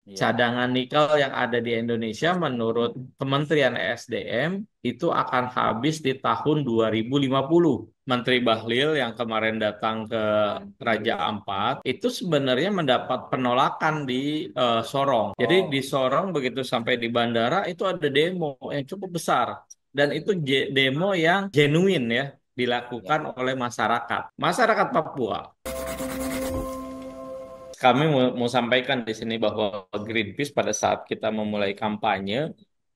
Iya. cadangan nikel yang ada di Indonesia menurut Kementerian ESDM itu akan habis di tahun 2050. Menteri Bahlil yang kemarin datang ke Raja Ampat itu sebenarnya mendapat penolakan di Sorong. Jadi di Oh, Sorong begitu sampai di bandara itu ada demo yang cukup besar dan itu demo yang genuine ya dilakukan ya. oleh masyarakat. Masyarakat Papua kami mau sampaikan di sini bahwa Greenpeace pada saat kita memulai kampanye,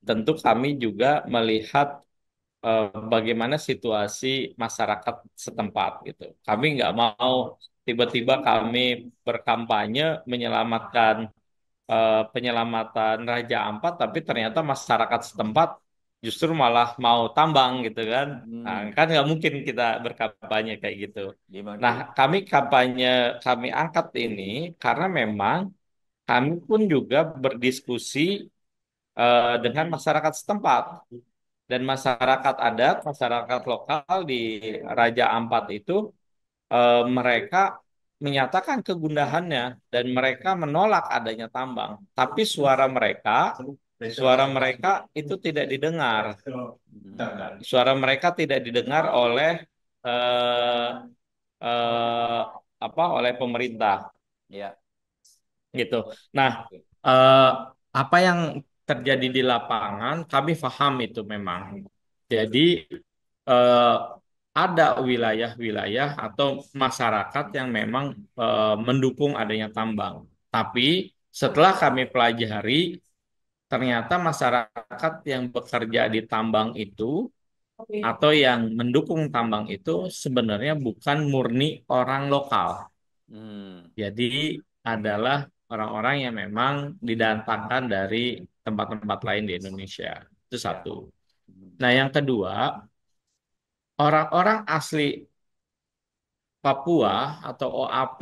tentu kami juga melihat bagaimana situasi masyarakat setempat gitu. Kami nggak mau tiba-tiba kami berkampanye menyelamatkan penyelamatan Raja Ampat, tapi ternyata masyarakat setempat justru malah mau tambang gitu kan. Nah, Hmm, kan nggak mungkin kita berkampanye kayak gitu. Nah, dimengerti. kami angkat ini karena memang kami pun juga berdiskusi dengan masyarakat setempat dan masyarakat adat, masyarakat lokal di Raja Ampat itu mereka menyatakan kegundahannya dan mereka menolak adanya tambang. Tapi suara mereka itu tidak didengar. Hmm, Suara mereka tidak didengar oleh eh, eh, oleh pemerintah ya. gitu. Nah, eh, apa yang terjadi di lapangan kami paham itu memang. Jadi eh, ada wilayah-wilayah atau masyarakat yang memang mendukung adanya tambang. Tapi setelah kami pelajari, ternyata masyarakat yang bekerja di tambang itu atau yang mendukung tambang itu sebenarnya bukan murni orang lokal. Hmm, Jadi adalah orang-orang yang memang didatangkan dari tempat-tempat lain di Indonesia. Itu ya. satu. Hmm, Nah, yang kedua, orang-orang asli Papua atau OAP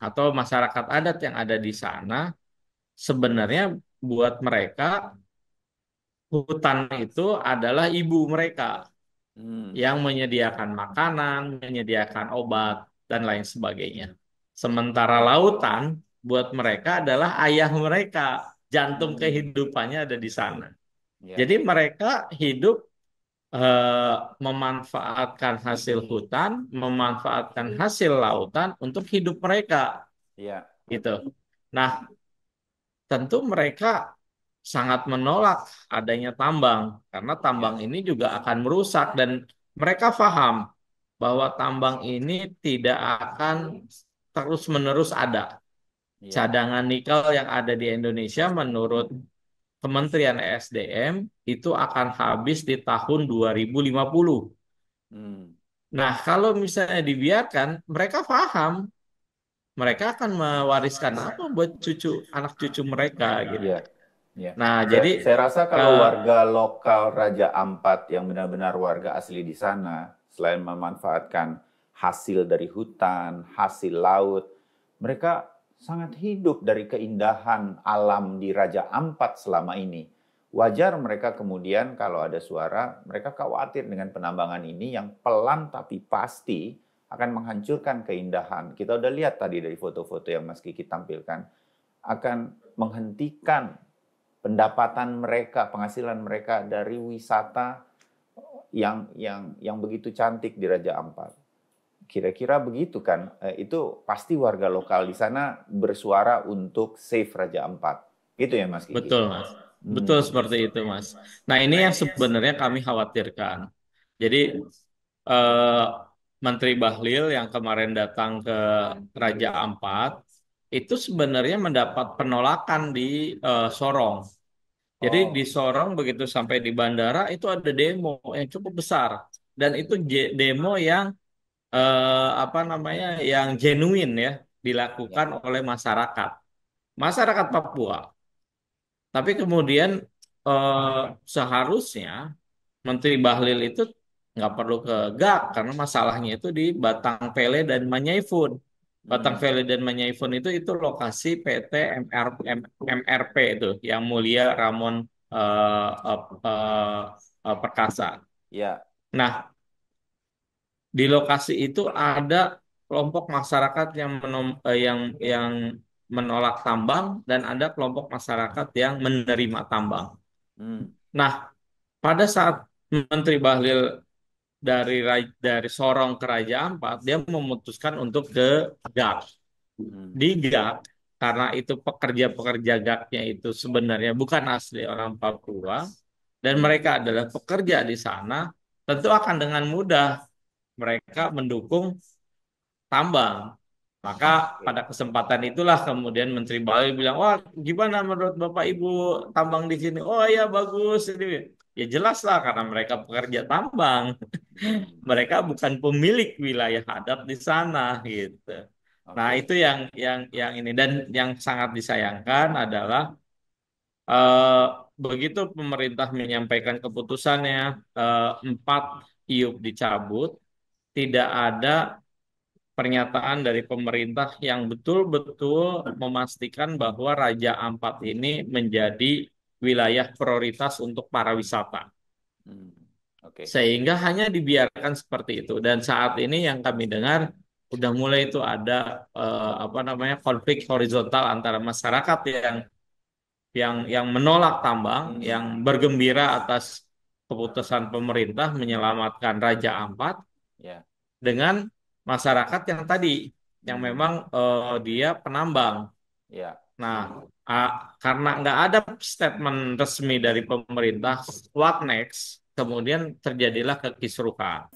atau masyarakat adat yang ada di sana sebenarnya buat mereka hutan itu adalah ibu mereka hmm, yang menyediakan makanan, menyediakan obat dan lain sebagainya. Sementara lautan buat mereka adalah ayah mereka, jantung hmm, kehidupannya ada di sana. ya. Jadi mereka hidup eh, memanfaatkan hasil hutan, memanfaatkan hasil lautan untuk hidup mereka Ya. gitu. Nah, tentu mereka sangat menolak adanya tambang karena tambang Ya. ini juga akan merusak dan mereka paham bahwa tambang ini tidak akan terus-menerus ada. Ya. Cadangan nikel yang ada di Indonesia menurut Kementerian ESDM itu akan habis di tahun 2050. Hmm, Nah, kalau misalnya dibiarkan, mereka paham mereka akan mewariskan apa buat cucu anak cucu mereka gitu. ya. Ya. Nah, jadi Saya rasa ke kalau warga lokal Raja Ampat yang benar-benar warga asli di sana, selain memanfaatkan hasil dari hutan, hasil laut, mereka sangat hidup dari keindahan alam di Raja Ampat selama ini. Wajar mereka kemudian kalau ada suara, mereka khawatir dengan penambangan ini yang pelan tapi pasti akan menghancurkan keindahan. Kita udah lihat tadi dari foto-foto yang Mas Kiki tampilkan, akan menghentikan pendapatan mereka, penghasilan mereka dari wisata yang begitu cantik di Raja Ampat. Kira-kira begitu kan? Itu pasti warga lokal di sana bersuara untuk save Raja Ampat. Gitu ya Mas Kiki? betul, Mas. Betul Hmm. seperti itu, Mas. Nah, ini yang sebenarnya kami khawatirkan. Jadi eh, Menteri Bahlil yang kemarin datang ke Raja Ampat itu sebenarnya mendapat penolakan di Sorong. Jadi di Oh, Sorong begitu sampai di bandara itu ada demo yang cukup besar dan itu demo yang apa namanya yang genuine ya ya. dilakukan oleh masyarakat Papua. Tapi kemudian eh, seharusnya Menteri Bahlil itu nggak perlu ke GAK karena masalahnya itu di Batang Pele dan Manyaifun. Batang Hmm. Pele dan Manyaifun itu lokasi PT MRP itu yang Mulia Ramon Perkasa. Ya. Nah, di lokasi itu ada kelompok masyarakat yang menolak tambang dan ada kelompok masyarakat yang menerima tambang. Hmm. Nah, pada saat Menteri Bahlil dari Sorong ke Raja Ampat, dia memutuskan untuk ke GAK. Hmm. Di GAK, karena itu pekerja-pekerja GAK-nya itu sebenarnya bukan asli orang Papua, dan Hmm. mereka adalah pekerja di sana, tentu akan dengan mudah mereka mendukung tambang. Maka pada Oke. kesempatan itulah kemudian Menteri Bahlil bilang, wah gimana menurut Bapak Ibu tambang di sini? Oh ya bagus. Ini. Ya jelas lah karena mereka pekerja tambang. Hmm. Mereka bukan pemilik wilayah adat di sana gitu. Nah Oke. itu yang ini dan yang sangat disayangkan adalah eh, begitu pemerintah menyampaikan keputusannya, 4 iup dicabut, tidak ada pernyataan dari pemerintah yang betul-betul memastikan bahwa Raja Ampat ini menjadi wilayah prioritas untuk para wisata. Hmm. Oke. Sehingga hanya dibiarkan seperti itu. Dan saat ini yang kami dengar udah mulai itu ada apa namanya konflik horizontal antara masyarakat yang menolak tambang, yang bergembira atas keputusan pemerintah menyelamatkan Raja Ampat Ya. dengan masyarakat yang tadi yang Hmm. memang dia penambang. Ya. Nah, ah, karena nggak ada statement resmi dari pemerintah, what next? Kemudian terjadilah kekisruhan.